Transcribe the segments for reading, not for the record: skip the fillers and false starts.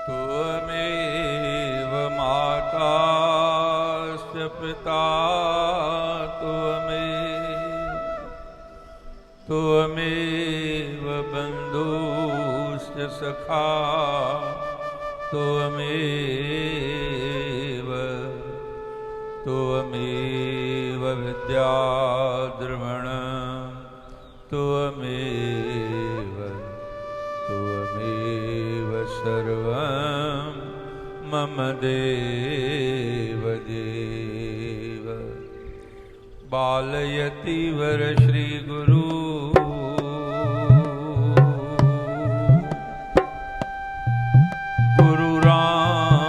त्वमेव माता च पिता त्वमेव बन्धुश्च सखा त्वमेव विद्याद्रविण त्वमेव सर्वं मम देव देव। बालयति वर श्री गुरु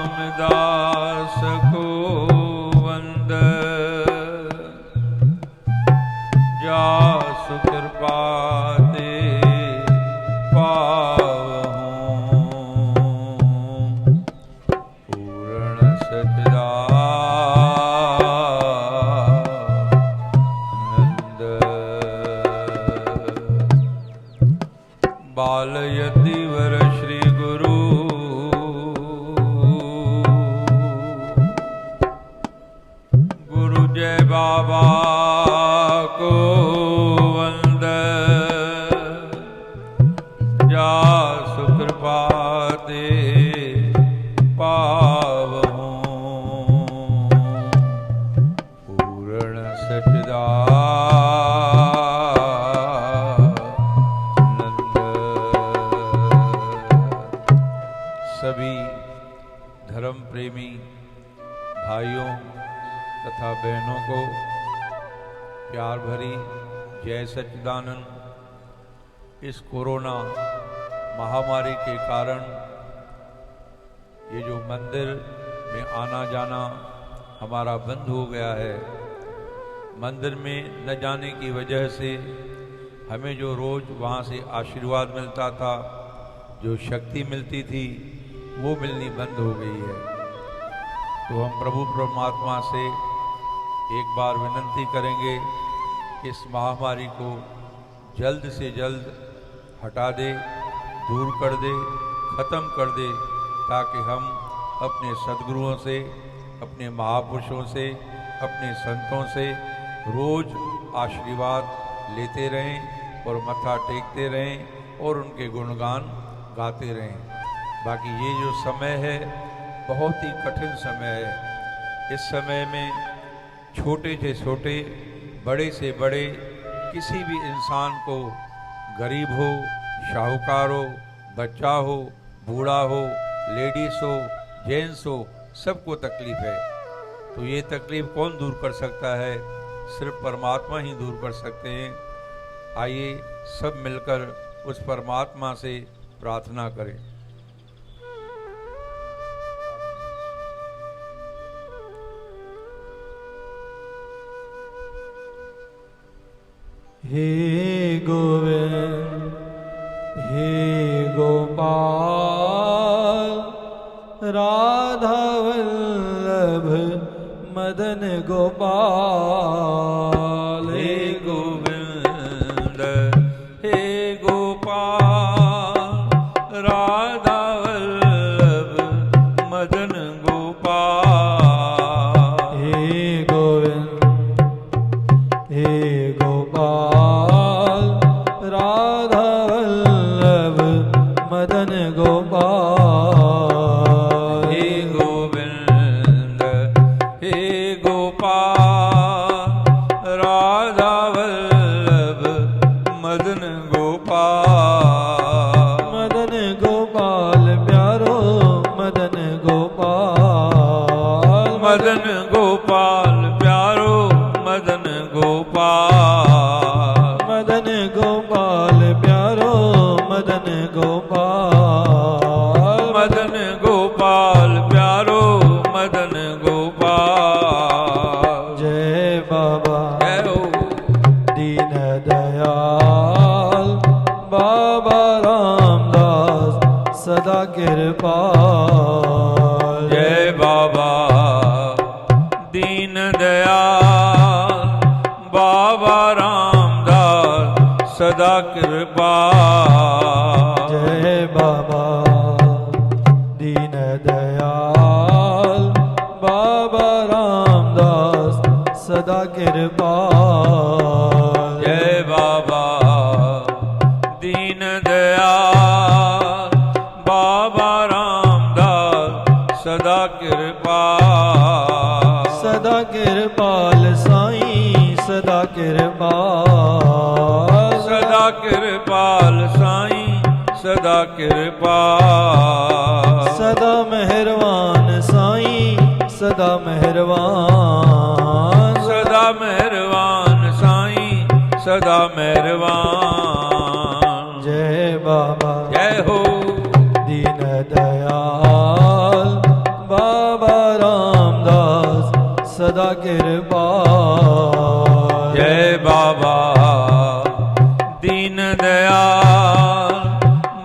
रामदास को वंद जासु कृपा ते बालयति वर श्री गुरु गुरु जय बाबा को वंद जासु कृपा ते पावहूं पूर्ण सच्चिदानंद। सभी धर्म प्रेमी भाइयों तथा बहनों को प्यार भरी जय सच्चिदानंद। इस कोरोना महामारी के कारण ये जो मंदिर में आना जाना हमारा बंद हो गया है, मंदिर में न जाने की वजह से हमें जो रोज वहाँ से आशीर्वाद मिलता था, जो शक्ति मिलती थी, वो मिलनी बंद हो गई है। तो हम प्रभु परमात्मा से एक बार विनंती करेंगे कि इस महामारी को जल्द से जल्द हटा दे, दूर कर दे, ख़त्म कर दे, ताकि हम अपने सद्गुरुओं से, अपने महापुरुषों से, अपने संतों से रोज आशीर्वाद लेते रहें और मत्था टेकते रहें और उनके गुणगान गाते रहें। बाकी ये जो समय है बहुत ही कठिन समय है। इस समय में छोटे से छोटे, बड़े से बड़े किसी भी इंसान को, गरीब हो, शाहूकार हो, बच्चा हो, बूढ़ा हो, लेडीज हो, जेंट्स हो, सबको तकलीफ है। तो ये तकलीफ कौन दूर कर सकता है? सिर्फ परमात्मा ही दूर कर सकते हैं। आइए सब मिलकर उस परमात्मा से प्रार्थना करें। हे गोविंद हे गोपाल राधा वल्लभ मदन गोपाल। हे गोविंद हे गोपाल राधा वल्लभ मदन गोपाल। हे गोविंद हे गोपाल राधा वल्लभ मदन गोपाल। हे गोविंद हे गोपाल राधा वल्लभ मदन गोपाल। मदन गोपाल प्यारो मदन गोपाल। मदन गोपाल प्यारो मदन गोपाल। मदन गोपाल प्यारो मदन गोपाल। मदन गोपाल प्यारो मदन गोपाल। जय बाबा जय हो दीन दयाल बाबा रामदास सदा कृपाल। जय बाबा दीन दयाल बाबा रामदास सदा कृपा। जय बाबा दीन कृपाल। जय बाबा दीन दयाल बाबा रामदास सदा कृपाल। सदा कृपाल साईं सदा कृपाल। सदा कृपाल साईं सदा कृपाल। सदा मेहरबान साईं सदा मेहरबान। सदा मेहरबान साईं सदा मेहरबान। जय बाबा जय हो दीन दयाल बाबा रामदास सदा कृपाल। जय बाबा दीन दयाल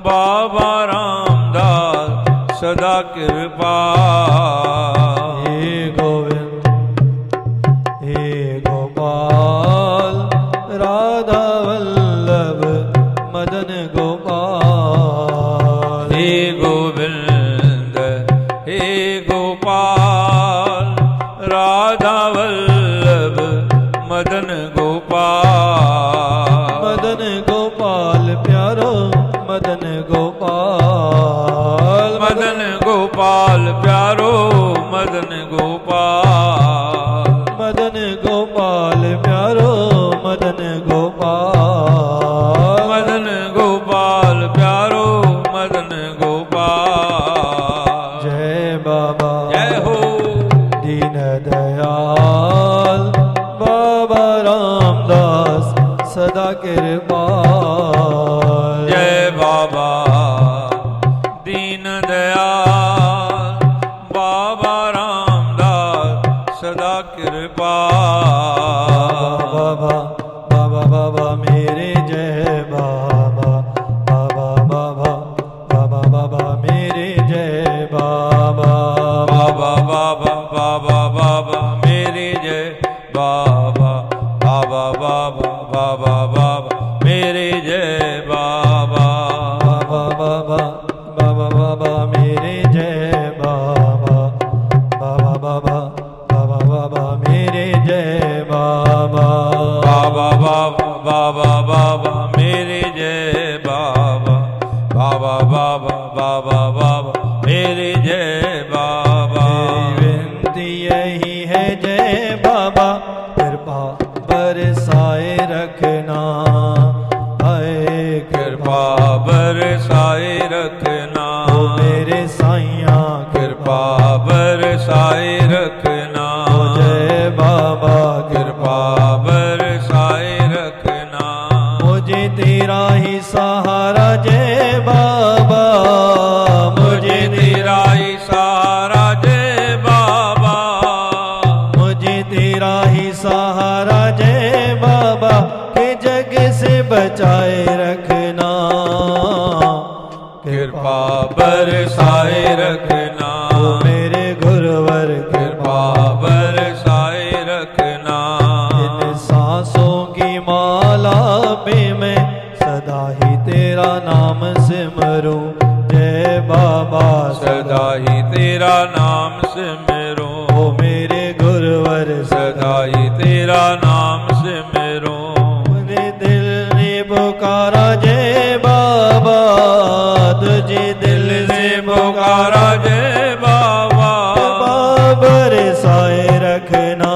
बाबा रामदास सदा कृपाल। हे गोविंद हे गोपाल राधा वल्लभ मदन गोपाल। हे गोविंद हे गोपाल राधा वल्लभ मदन गोपाल। मदन गोपाल प्यारो मदन गोपाल। मदन गोपाल प्यारो मदन गोपाल। मदन गोपाल प्यारो मदन गोपाल। मदन गोपाल प्यारो मदन गोपाल। जय बाबा जय हो दीन दयाल बाबा रामदास सदा कृपाल। जय बाबा दीन दयाल बाबा रामदास सदा कृपाल। बाबा बाबा बाबा मेरे जय बाबा। बाबा बाबा बाबा बाबा मेरे जय बाबा। बाबा बाबा बाबा बाबा मेरे जय बाबा। बाबा बाबा बाबा बाबा मेरे जय बाबा। बाबा बाबा बाबा बाबा मेरे जय बाबा। बाबा बाबा बाबा बाबा मेरे जय बाबा। बाबा बाबा बाबा बाबा मेरे जय बाबा। बाबा बाबा बाबा बाबा मेरे जय बाबा। मेरी विनती यही है जय बाबा कृपा बरसाए रखना। हाय कृपा बरसाए रखना। ओ मेरे साइयां कृपा बरसाए रखना। ओ जय बाबा कृपा बरसाए रखना। मुझे तेरा ही सहारा जय बाबा। मुझे तेरा ही सहारा जय बाबा। मुझे तेरा ही सहारा जय बाबा के जग से बचाए रखना। कृपा बरसाए रखना। ओ मेरे गुरुवर कृपा बरसाए रखना। इन सांसों की माला पे मैं सदा ही तेरा नाम सिमरूं। जय बाबा सदा ही तेरा नाम सिमरो। ओ मेरे गुरुवर सदा ही तेरा नाम सिमरो। मेरे दिल ने पुकारा जय बाबा। तुझे दिल से पुकारा जय बाबा। बरसाए रखना।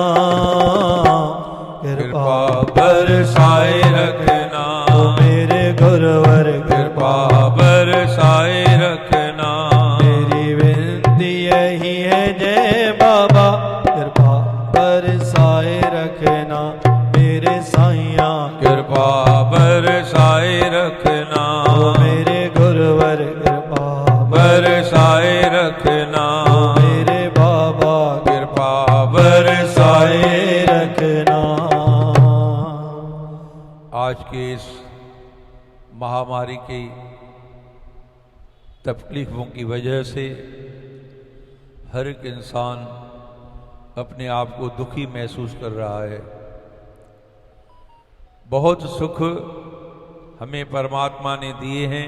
कृपा बरसाए रखना। ओ मेरे गुरुवर कृपा बरसाए रखना। मेरी विनती यही है जय बाबा कृपा बरसाए रखना। मेरे साइयां कृपा बरसाए रखना। ओ मेरे गुरुवर कृपा बरसाए रखना। ओ मेरे बाबा कृपा बरसाए रखना। आज के इस महामारी की तकलीफों की वजह से हर एक इंसान अपने आप को दुखी महसूस कर रहा है। बहुत सुख हमें परमात्मा ने दिए हैं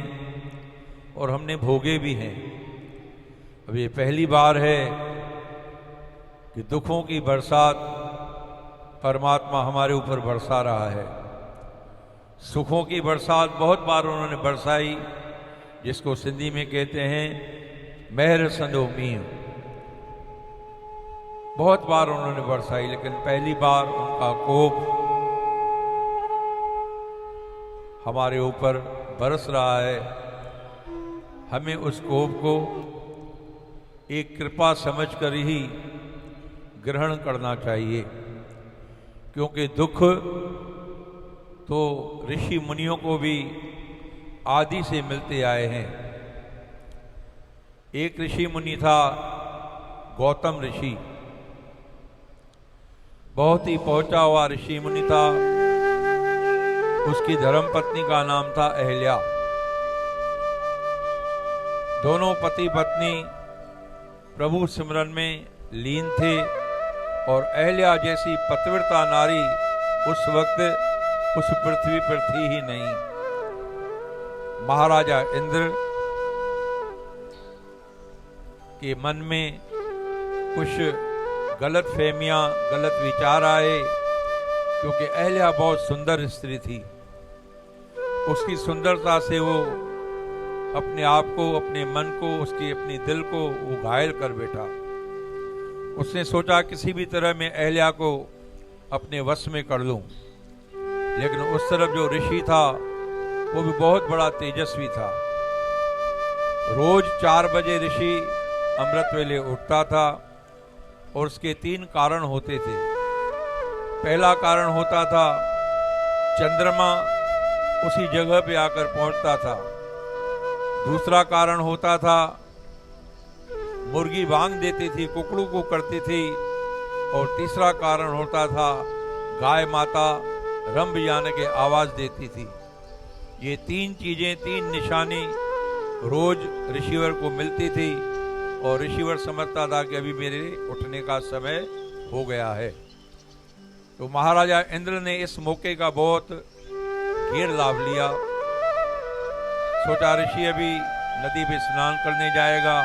और हमने भोगे भी हैं। अब ये पहली बार है कि दुखों की बरसात परमात्मा हमारे ऊपर बरसा रहा है। सुखों की बरसात बहुत बार उन्होंने बरसाई, जिसको सिंधी में कहते हैं महर संदो मींह। बहुत बार उन्होंने बरसाई, लेकिन पहली बार उनका कोप हमारे ऊपर बरस रहा है। हमें उस कोप को एक कृपा समझकर ही ग्रहण करना चाहिए, क्योंकि दुख तो ऋषि मुनियों को भी आदि से मिलते आए हैं। एक ऋषि मुनि था गौतम ऋषि, बहुत ही पहुंचा हुआ ऋषि मुनि था। उसकी धर्मपत्नी का नाम था अहल्या। दोनों पति पत्नी प्रभु सिमरन में लीन थे, और अहल्या जैसी पतिव्रता नारी उस वक्त उस पृथ्वी पर थी ही नहीं। महाराजा इंद्र के मन में कुछ गलत फहमियां, गलत विचार आए, क्योंकि अहल्या बहुत सुंदर स्त्री थी। उसकी सुंदरता से वो अपने आप को, अपने मन को, उसकी अपनी दिल को वो घायल कर बैठा। उसने सोचा किसी भी तरह मैं अहल्या को अपने वश में कर लूं, लेकिन उस तरफ जो ऋषि था वो भी बहुत बड़ा तेजस्वी था। रोज 4 बजे ऋषि अमृत वेले उठता था, और उसके 3 कारण होते थे। पहला कारण होता था चंद्रमा उसी जगह पे आकर पहुंचता था। दूसरा कारण होता था मुर्गी बांग देती थी, कुकड़ू को करती थी। और तीसरा कारण होता था गाय माता रंभ यानी के आवाज देती थी। ये 3 चीजें, 3 निशानी रोज ऋषिवर को मिलती थी, और ऋषिवर समझता था कि अभी मेरे उठने का समय हो गया है। तो महाराजा इंद्र ने इस मौके का बहुत घेर लाभ लिया। सोचा ऋषि अभी नदी में स्नान करने जाएगा,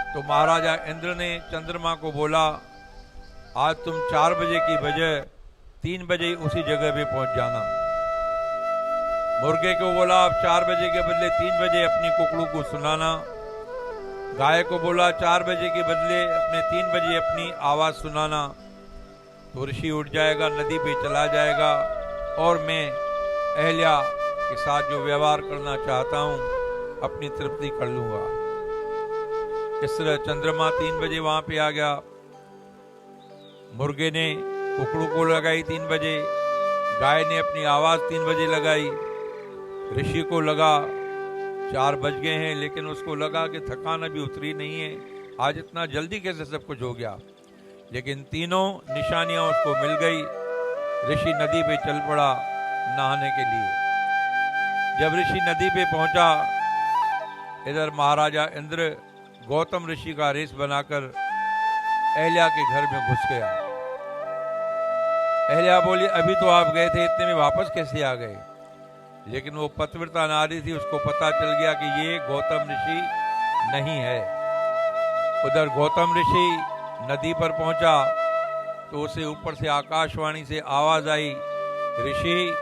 तो महाराजा इंद्र ने चंद्रमा को बोला, आज तुम 4 बजे की बजाय 3 बजे उसी जगह पे पहुंच जाना। मुर्गे को बोला आप 4 बजे के बदले 3 बजे अपनी कुकड़ू को सुनाना। गाय को बोला 4 बजे के बदले अपने 3 बजे अपनी आवाज सुनाना। तो ऋषि उठ जाएगा, नदी पे चला जाएगा, और मैं अहल्या के साथ जो व्यवहार करना चाहता हूं अपनी तृप्ति कर लूंगा। इस तरह चंद्रमा 3 बजे वहां पे आ गया। मुर्गे ने कुकड़ू को लगाई 3 बजे, गाय ने अपनी आवाज 3 बजे लगाई। ऋषि को लगा 4 बज गए हैं, लेकिन उसको लगा कि थकान अभी उतरी नहीं है, आज इतना जल्दी कैसे सब कुछ हो गया। लेकिन तीनों निशानियां उसको मिल गई। ऋषि नदी पे चल पड़ा नहाने के लिए। जब ऋषि नदी पे पहुंचा, इधर महाराजा इंद्र गौतम ऋषि का रेस बनाकर अहल्या के घर में घुस गया। अहल्या बोली अभी तो आप गए थे, इतने में वापस कैसे आ गए। लेकिन वो पतिव्रता नारी थी, उसको पता चल गया कि ये गौतम ऋषि नहीं है। उधर गौतम ऋषि नदी पर पहुंचा तो उसे ऊपर से आकाशवाणी से आवाज आई, ऋषि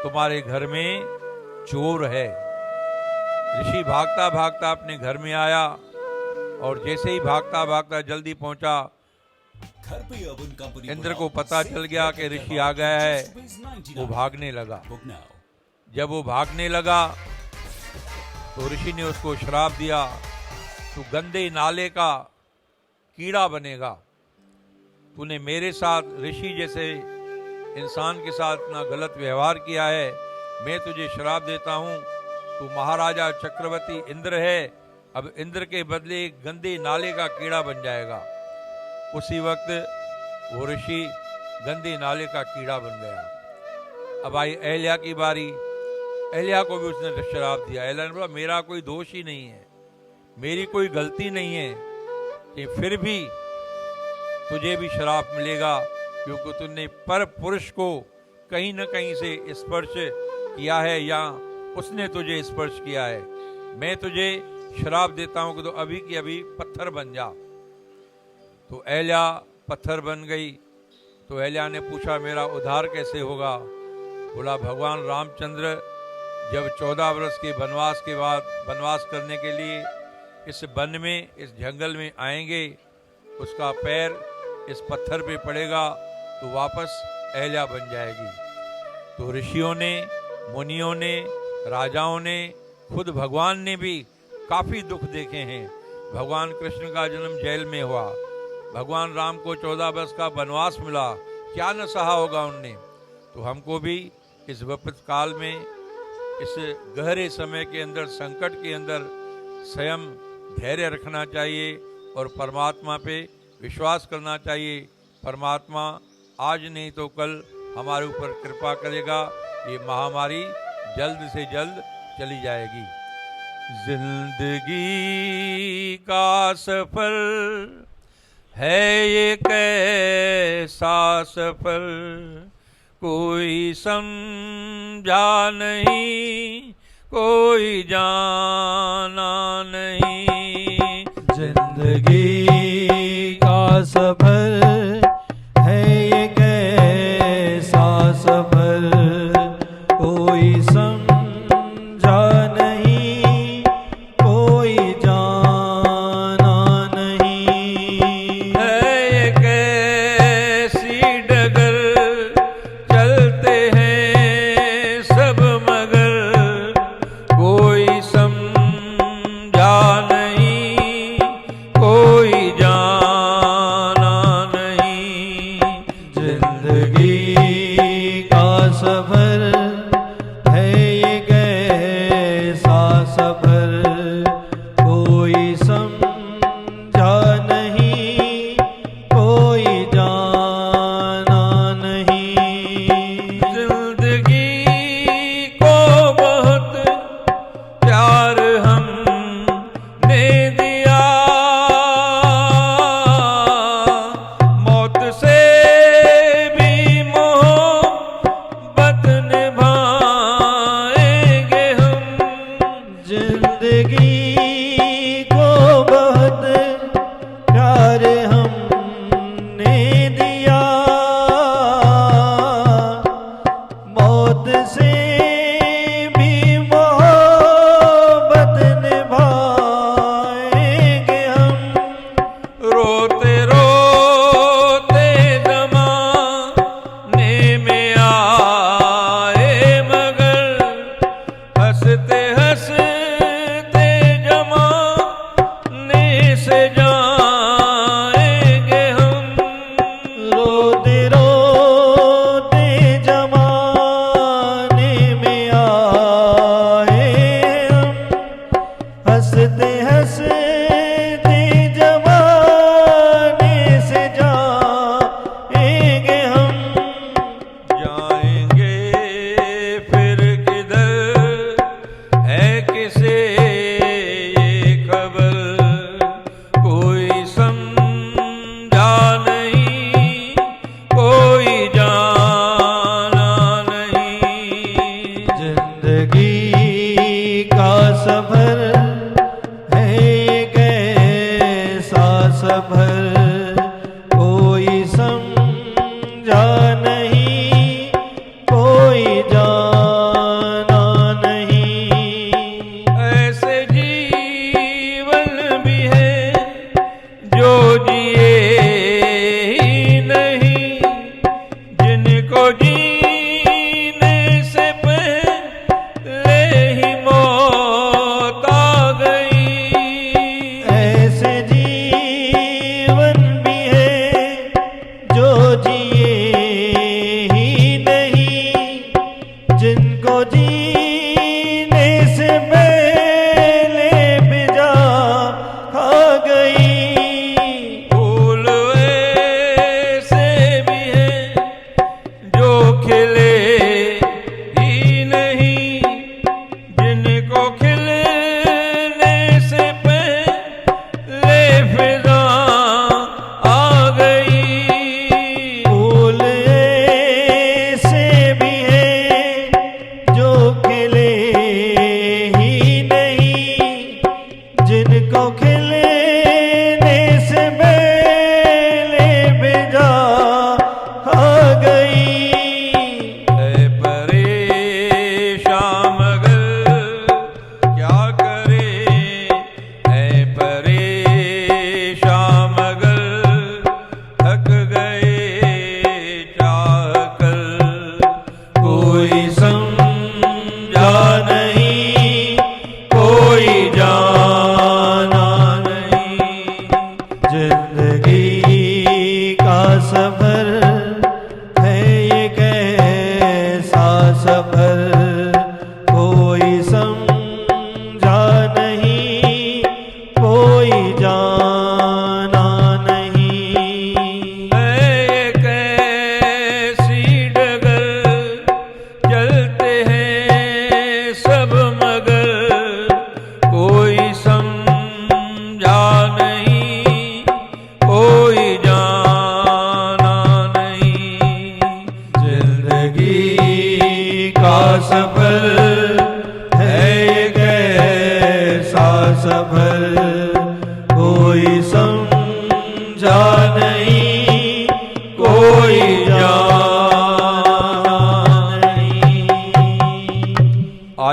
तुम्हारे घर में चोर है। ऋषि भागता भागता अपने घर में आया, और जैसे ही भागता भागता जल्दी पहुंचा, इंद्र को पता चल गया कि ऋषि आ गया है। वो भागने लगा। जब वो भागने लगा तो ऋषि ने उसको श्राप दिया, तू गंदे नाले का कीड़ा बनेगा। तूने मेरे साथ, ऋषि जैसे इंसान के साथ इतना गलत व्यवहार किया है, मैं तुझे श्राप देता हूं। तू महाराजा चक्रवर्ती इंद्र है, अब इंद्र के बदले एक गंदे नाले का कीड़ा बन जाएगा। उसी वक्त वो ऋषि गंदे नाले का कीड़ा बन गया। अब आई अहल्या की बारी। अहल्या को भी उसने श्राप दिया। अहल्या ने बोला मेरा कोई दोष ही नहीं है, मेरी कोई गलती नहीं है, कि फिर भी तुझे भी श्राप मिलेगा, क्योंकि तुमने पर पुरुष को कहीं न कहीं से स्पर्श किया है, या उसने तुझे स्पर्श किया है। मैं तुझे श्राप देता हूं कि तो अभी की अभी पत्थर बन जा। तो अहल्या पत्थर बन गई। तो अहल्या ने पूछा मेरा उद्धार कैसे होगा? बोला भगवान रामचंद्र जब 14 वर्ष के वनवास के बाद वनवास करने के लिए इस वन में, इस जंगल में आएंगे, उसका पैर इस पत्थर पे पड़ेगा तो वापस अहल्या बन जाएगी। तो ऋषियों ने, मुनियों ने, राजाओं ने, खुद भगवान ने भी काफ़ी दुख देखे हैं। भगवान कृष्ण का जन्म जेल में हुआ, भगवान राम को 14 वर्ष का वनवास मिला, क्या न सहा होगा उनने। तो हमको भी इस विपत्त काल में, इस गहरे समय के अंदर, संकट के अंदर स्वयं धैर्य रखना चाहिए और परमात्मा पे विश्वास करना चाहिए। परमात्मा आज नहीं तो कल हमारे ऊपर कृपा करेगा, ये महामारी जल्द से जल्द चली जाएगी। जिंदगी का सफर है ये कैसा सफर, कोई समझा नहीं, कोई जाना नहीं। जिंदगी का सफर है ये कैसा सफर, कोई समझा नहीं, कोई जाना नहीं। है ये कैसी डगर, चलते हैं सब मगर, कोई समझा नहीं, कोई जाना नहीं। जिंदगी का सफर है ये कैसा सफर, कोई समझा नहीं, कोई जाना नहीं। जिंदगी को बहुत प्यार हमने दिया, मौत से भी मोहब्बत निभाएंगे हम। जिंदगी को बहुत प्यार हमने दिया, मौत से भी मोहब्बत निभाएंगे हम। रोते रोते जमाने में आए मगर, हंसते हंसते जमाने से जाएंगे हम। रोते रोते जमाने में आए हम, हंसते हंसते जमाने से जाएंगे हम। जाएंगे फिर किधर, है किसे ये खबर, कोई समझा नहीं, कोई जाना नहीं। जिंदगी का सफर है ये कैसा सफर, कोई समझा नहीं, कोई जाना नहीं। ऐसे जीवन भी है जो जिए ही नहीं, जिनको जीने से पहले ही मौत आ गई। ऐसे जीवन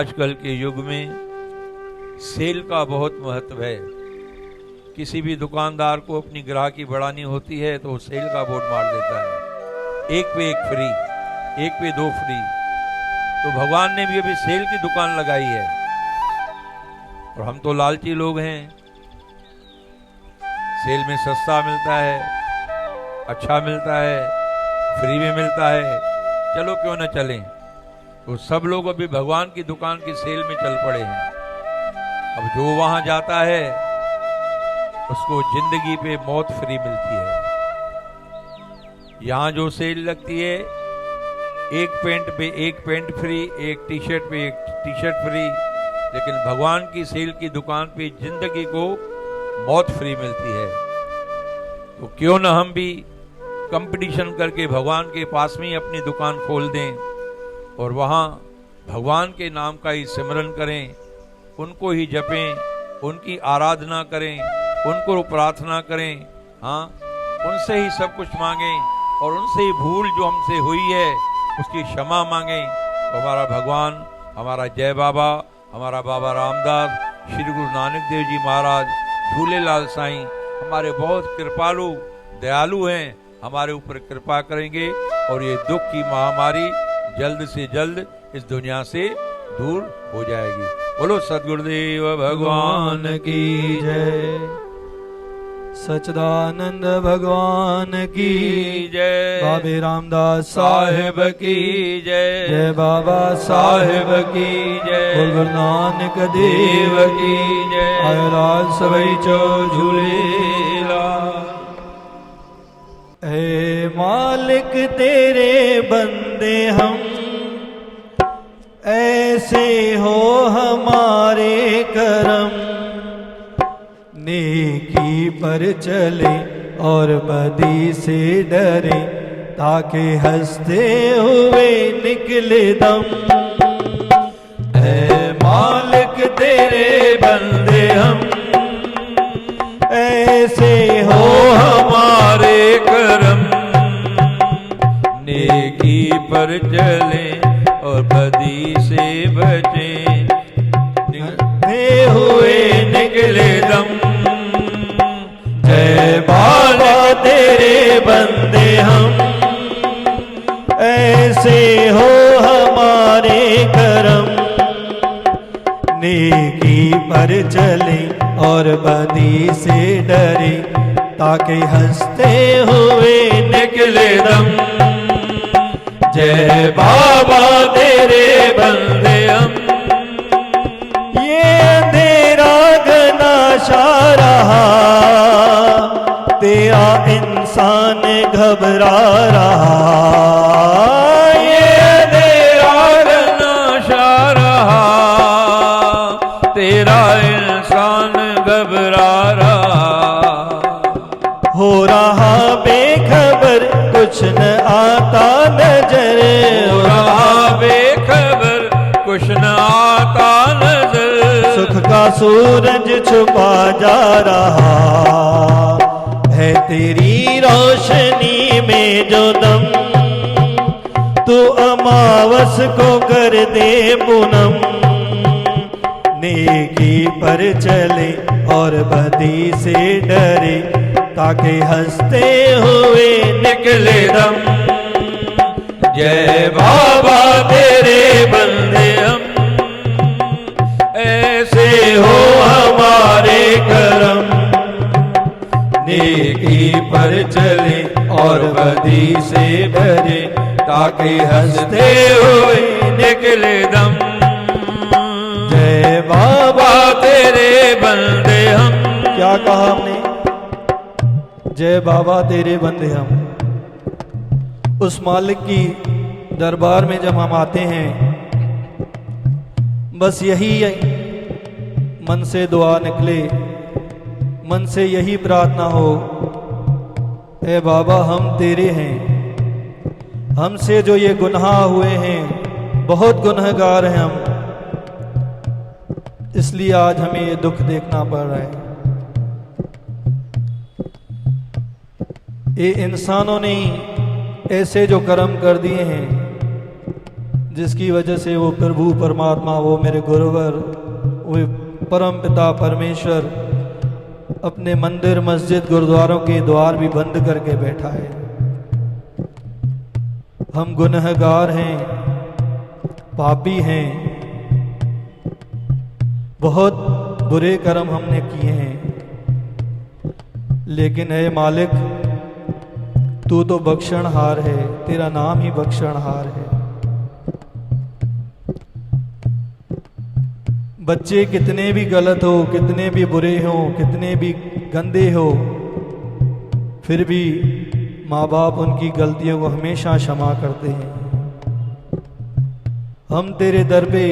आजकल के युग में सेल का बहुत महत्व है। किसी भी दुकानदार को अपनी ग्राहकी बढ़ानी होती है तो सेल का बोर्ड मार देता है, एक पे एक फ्री, एक पे दो फ्री। तो भगवान ने भी अभी सेल की दुकान लगाई है और हम तो लालची लोग हैं। सेल में सस्ता मिलता है, अच्छा मिलता है, फ्री में मिलता है, चलो क्यों न चलें। तो सब लोग अभी भगवान की दुकान की सेल में चल पड़े हैं। अब जो वहां जाता है उसको जिंदगी पे मौत फ्री मिलती है। यहां जो सेल लगती है, एक पैंट पे एक पैंट फ्री, एक टी शर्ट पे एक टी शर्ट फ्री, लेकिन भगवान की सेल की दुकान पे जिंदगी को मौत फ्री मिलती है। तो क्यों न हम भी कंपटीशन करके भगवान के पास में ही अपनी दुकान खोल दें और वहां भगवान के नाम का ही सिमरन करें, उनको ही जपें, उनकी आराधना करें, उनको प्रार्थना करें। हाँ, उनसे ही सब कुछ मांगें और उनसे ही भूल जो हमसे हुई है उसकी क्षमा मांगें। तो हमारा भगवान, हमारा जय बाबा, हमारा बाबा रामदास, श्री गुरु नानक देव जी महाराज, झूलेलाल साईं हमारे बहुत कृपालु दयालु हैं, हमारे ऊपर कृपा करेंगे और ये दुख की महामारी जल्द से जल्द इस दुनिया से दूर हो जाएगी। बोलो सद्गुरुदेव भगवान की जय, सच्चिदानंद भगवान की जय, बाबे रामदास साहेब की जय, जय बाबा साहेब की जय, बोल गुरु नानक देव की जय। आयो राज सभई चो झूलेलाल। ऐ मालिक तेरे बंदे हम, ऐसे हो हमारे करम, नेकी पर चले और बदी से डरे, ताकि हंसते हुए निकले दम। ऐ मालिक तेरे बंदे हम, ऐसे हो हमारे करम, नेकी पर चले और बदी से बचे, निकले हुए निकले दम। जय बाबा तेरे बंदे हम, ऐसे हो हमारे करम, नेकी पर चले और बदी से डरे, ताकि हंसते हुए निकले दम। जय बाबा तेरे बंदे हम, ये अंधेरा घनाशा रहा, तेरा इंसान घबरा रहा। ये अंधेरा घनाशा रहा, तेरा इंसान घबरा रहा। हो रहा बेखबर, कुछ न आता नजर, हो रहा बेखबर, कुछ न आता नजर। सुख का सूरज छुपा जा रहा है, तेरी रोशनी में जो दम, तू अमावस को कर दे पूनम। नेकी पर चले और बदी से डरे, ताकि हंसते हुए निकले दम। जय बाबा तेरे बंदे हम, ऐसे हो हमारे करम, नेकी पर चले और बदी से डरे, ताकि हंसते हुए निकले दम। जय बाबा तेरे बंदे हम, क्या कहा हमने? जय बाबा तेरे बंदे हम। उस मालिक की दरबार में जब हम आते हैं, बस यही मन से दुआ निकले, मन से यही प्रार्थना हो, ए बाबा हम तेरे हैं, हमसे जो ये गुनाह हुए हैं, बहुत गुनहगार हैं हम, इसलिए आज हमें ये दुख देखना पड़ रहा है। ये इंसानों ने ऐसे जो कर्म कर दिए हैं, जिसकी वजह से वो प्रभु परमात्मा, वो मेरे गुरुवर, वो परम पिता परमेश्वर अपने मंदिर मस्जिद गुरुद्वारों के द्वार भी बंद करके बैठा है। हम गुनहगार हैं, पापी हैं, बहुत बुरे कर्म हमने किए हैं, लेकिन ऐ मालिक तू तो बख्शणहार है, तेरा नाम ही बख्शणहार है। बच्चे कितने भी गलत हो, कितने भी बुरे हो, कितने भी गंदे हो, फिर भी माँ बाप उनकी गलतियों को हमेशा क्षमा करते हैं। हम तेरे दर पे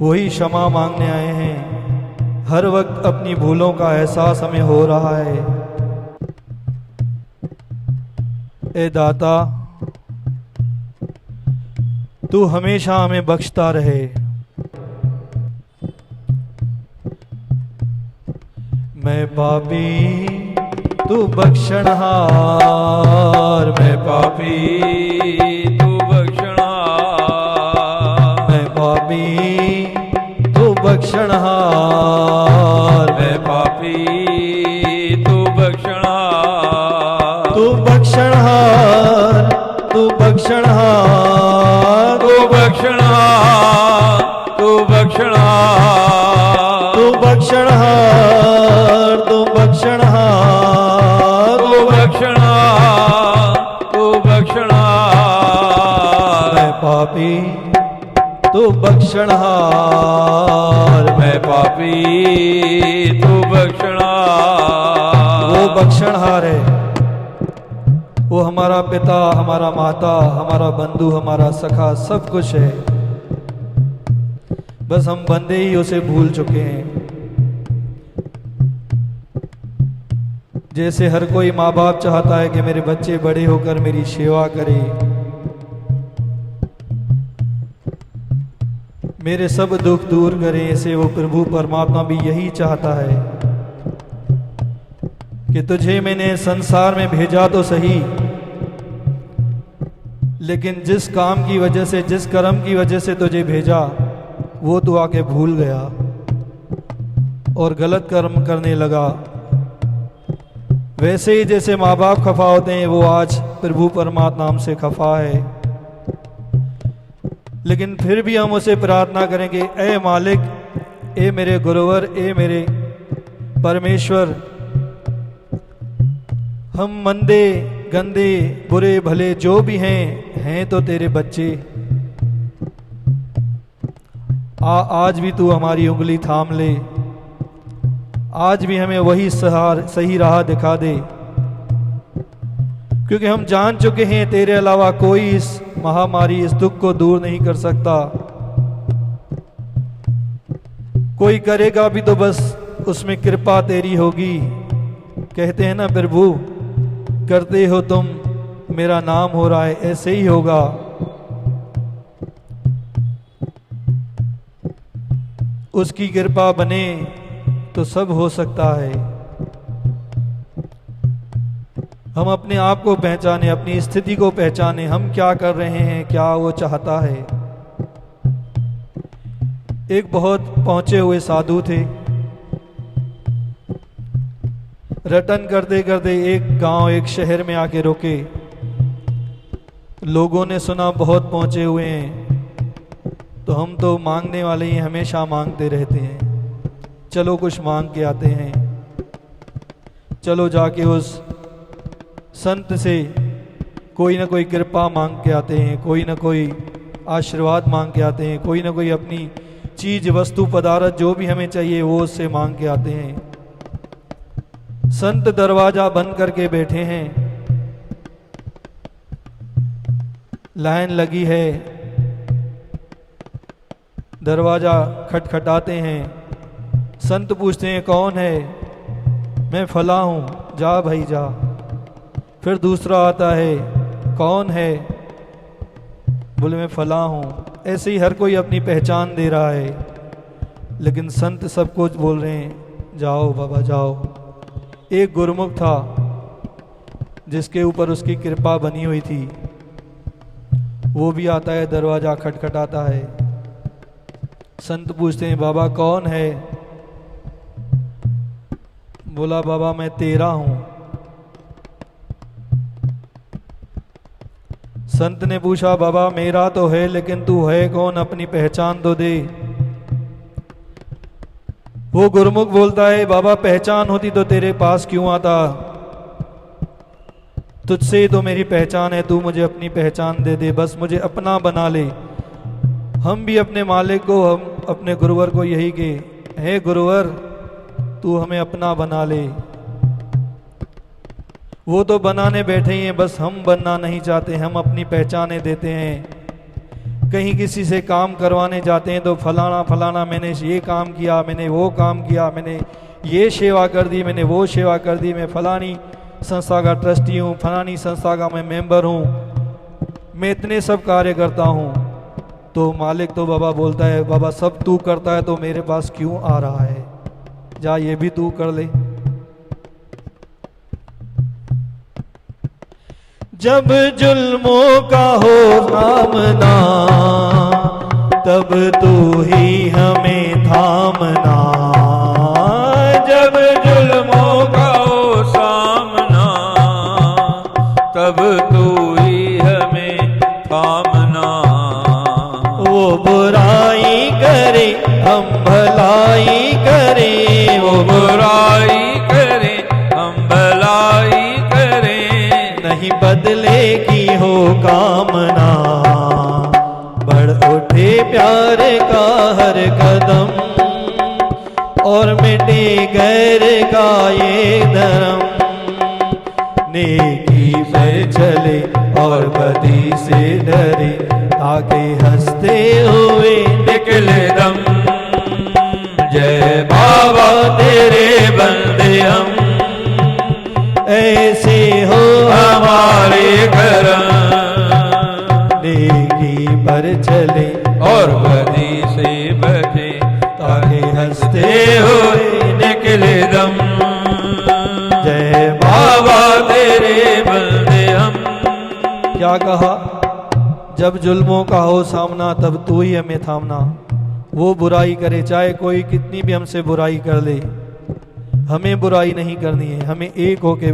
वही क्षमा मांगने आए हैं। हर वक्त अपनी भूलों का एहसास हमें हो रहा है। ए दाता, तू हमेशा हमें बख्शता रहे। मैं पापी तू बख्शणहार, मैं पापी तू बख्शणहार, मैं पापी तू बख्शणहार, मैं पापी तू बख्शणहार, तू बख्शणहार, तू बख्शणहार, तू बख्शणहार, तू बख्शणहार, तू बख्शणहार, तू बख्शणहार, तू बख्शणहार, तू बख्शणहार, मैं पापी तू बख्शणहार, मैं पापी तू बख्शणहार। वो बख्शणहार है, वो हमारा पिता, हमारा माता, हमारा बंधु, हमारा सखा, सब कुछ है। बस हम बंदे ही उसे भूल चुके हैं। जैसे हर कोई माँ बाप चाहता है कि मेरे बच्चे बड़े होकर मेरी सेवा करें, मेरे सब दुख दूर करें, ऐसे वो प्रभु परमात्मा भी यही चाहता है कि तुझे मैंने संसार में भेजा तो सही, लेकिन जिस काम की वजह से, जिस कर्म की वजह से तुझे भेजा, वो तू आके भूल गया और गलत कर्म करने लगा। वैसे ही जैसे माँ बाप खफा होते हैं, वो आज प्रभु परमात्मा हमसे खफा है। लेकिन फिर भी हम उसे प्रार्थना करेंगे, ए मालिक, ए मेरे गुरुवर, ए मेरे परमेश्वर, हम मंदे गंदे बुरे भले जो भी हैं तो तेरे बच्चे। आज भी तू हमारी उंगली थाम ले, आज भी हमें वही सही राह दिखा दे, क्योंकि हम जान चुके हैं तेरे अलावा कोई इस महामारी, इस दुख को दूर नहीं कर सकता। कोई करेगा भी तो बस उसमें कृपा तेरी होगी। कहते हैं ना प्रभु, करते हो तुम मेरा नाम हो रहा है, ऐसे ही होगा। उसकी कृपा बने तो सब हो सकता है। हम अपने आप को पहचाने, अपनी स्थिति को पहचाने, हम क्या कर रहे हैं, क्या वो चाहता है। एक बहुत पहुंचे हुए साधु थे, रटन करते करते एक गांव, एक शहर में आके रुके। लोगों ने सुना बहुत पहुंचे हुए हैं, तो हम तो मांगने वाले ही हमेशा मांगते रहते हैं। चलो कुछ मांग के आते हैं, चलो जाके उस संत से कोई ना कोई कृपा मांग के आते हैं, कोई ना कोई आशीर्वाद मांग के आते हैं, कोई ना कोई अपनी चीज, वस्तु, पदार्थ जो भी हमें चाहिए वो उससे मांग के आते हैं। संत दरवाजा बंद करके बैठे हैं, लाइन लगी है, दरवाजा खटखटाते हैं। संत पूछते हैं कौन है? मैं फला हूं, जा भाई जा। फिर दूसरा आता है, कौन है? बोले मैं फला हूं। ऐसे ही हर कोई अपनी पहचान दे रहा है, लेकिन संत सबको बोल रहे हैं जाओ बाबा जाओ। एक गुरुमुख था जिसके ऊपर उसकी कृपा बनी हुई थी, वो भी आता है, दरवाजा खटखटाता है। संत पूछते हैं बाबा कौन है? बोला बाबा मैं तेरा हूं। संत ने पूछा बाबा मेरा तो है, लेकिन तू है कौन, अपनी पहचान तो दे। वो गुरुमुख बोलता है बाबा पहचान होती तो तेरे पास क्यों आता, तुझसे तो मेरी पहचान है, तू मुझे अपनी पहचान दे दे, बस मुझे अपना बना ले। हम भी अपने मालिक को, हम अपने गुरुवर को यही के, हे गुरुवर तू हमें अपना बना ले। वो तो बनाने बैठे ही हैं, बस हम बनना नहीं चाहते, हम अपनी पहचाने देते हैं। कहीं किसी से काम करवाने जाते हैं तो फलाना फलाना मैंने ये काम किया, मैंने वो काम किया, मैंने ये सेवा कर दी, मैंने वो सेवा कर दी, मैं फलानी संस्था का ट्रस्टी हूँ, फलानी संस्था का मैं मेंबर हूँ, मैं इतने सब कार्य करता हूँ। तो मालिक तो बाबा बोलता है बाबा सब तू करता है तो मेरे पास क्यों आ रहा है, जा ये भी तू कर ले। जब जुल्मों का हो सामना तब तू ही हमें थामना, जब जुल्मों का हो सामना तब तू ही हमें थामना। वो बुराई करे हम भलाई करें, वो बुराई करे हम भलाई करें, नहीं बदले की हो कामना, बढ़ उठे प्यार का हर कदम और मिटे गैर का ये धर्म। नेकी पर चले और बदी से डरे, ताकि हंसते हुए निकले दम। जय बाबा तेरे बंदे हम, ऐसे हो हमारे करम। नेकी पर चले और बदी से बचे, ताकि हंसते हुए निकले दम। जय बाबा तेरे बंदे हम। क्या कहा, जब जुल्मों का हो सामना तब तू ही हमें थामना। वो बुराई करे, चाहे कोई कितनी भी हमसे बुराई कर ले, हमें बुराई नहीं करनी है, हमें एक होके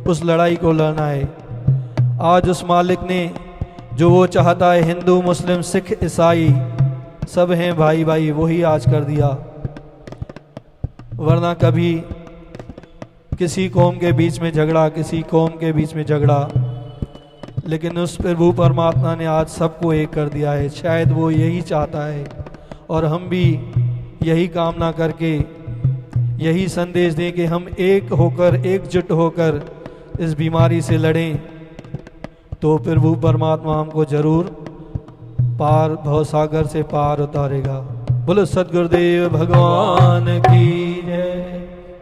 उस लड़ाई को लड़ना है। आज उस मालिक ने जो वो चाहता है, हिंदू मुस्लिम सिख ईसाई सब हैं भाई भाई, वही आज कर दिया। वरना कभी किसी कौम के बीच में झगड़ा, किसी कौम के बीच में झगड़ा, लेकिन उस प्रभु परमात्मा ने आज सबको एक कर दिया है। शायद वो यही चाहता है और हम भी यही कामना करके यही संदेश दें कि हम एक होकर, एकजुट होकर इस बीमारी से लड़ें, तो प्रभु परमात्मा हमको जरूर पार, भवसागर से पार उतारेगा। बोलो सद्गुरुदेव भगवान की जय।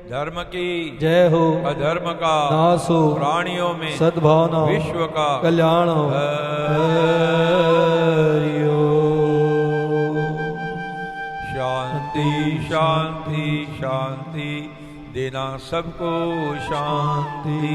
धर्म की जय हो, अधर्म का नाश हो, प्राणियों में सद्भावना, विश्व का कल्याण हो। हरि ओम। शांति शांति शांति, देना सबको शांति।